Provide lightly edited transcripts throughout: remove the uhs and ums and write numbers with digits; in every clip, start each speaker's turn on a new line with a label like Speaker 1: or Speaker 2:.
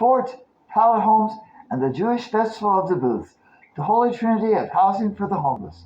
Speaker 1: Fort, pallet homes, and the Jewish Festival of the Booth, the Holy Trinity of housing for the homeless.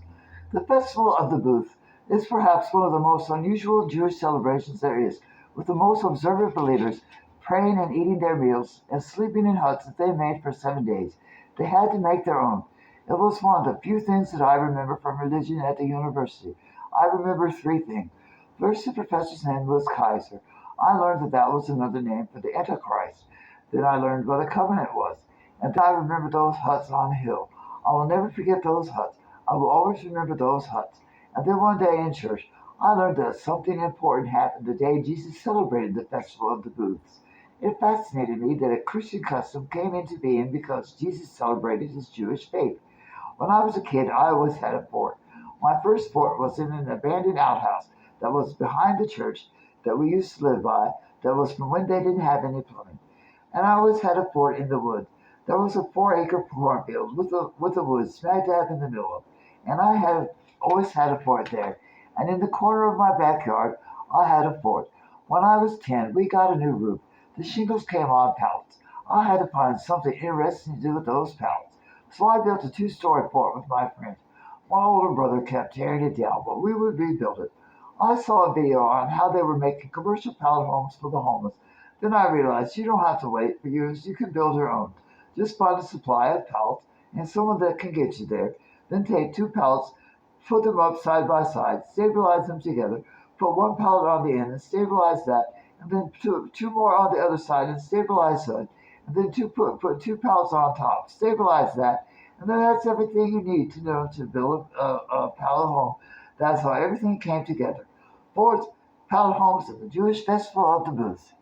Speaker 1: The Festival of the Booth is perhaps one of the most unusual Jewish celebrations there is, with the most observant believers praying and eating their meals and sleeping in huts that they made for 7 days. They had to make their own. It was one of the few things that I remember from religion at the university. I remember three things. First, the professor's name was Kaiser. I learned that that was another name for the Antichrist. Then I learned what a covenant was. And I remember those huts on the hill. I will never forget those huts. I will always remember those huts. And then one day in church, I learned that something important happened the day Jesus celebrated the Festival of the Booths. It fascinated me that a Christian custom came into being because Jesus celebrated his Jewish faith. When I was a kid, I always had a fort. My first fort was in an abandoned outhouse that was behind the church that we used to live by, that was from when they didn't have any plumbing. And I always had a fort in the woods. There was a 4-acre cornfield with a woods smack dab in the middle of it. And I had always had a fort there. And in the corner of my backyard, I had a fort. When I was 10, we got a new roof. The shingles came on pallets. I had to find something interesting to do with those pallets. So I built a 2-story fort with my friends. My older brother kept tearing it down, but we would rebuild it. I saw a video on how they were making commercial pallet homes for the homeless. Then I realized you don't have to wait for years. You can build your own. Just find a supply of pallets and someone that can get you there. Then take 2 pallets, put them up side by side, stabilize them together, put 1 pallet on the end and stabilize that, and then two more on the other side and stabilize that. And then put 2 pallets on top, stabilize that, and then that's everything you need to know to build a pallet home. That's how everything came together. Fourth, pallet homes at the Jewish Festival of the Booth.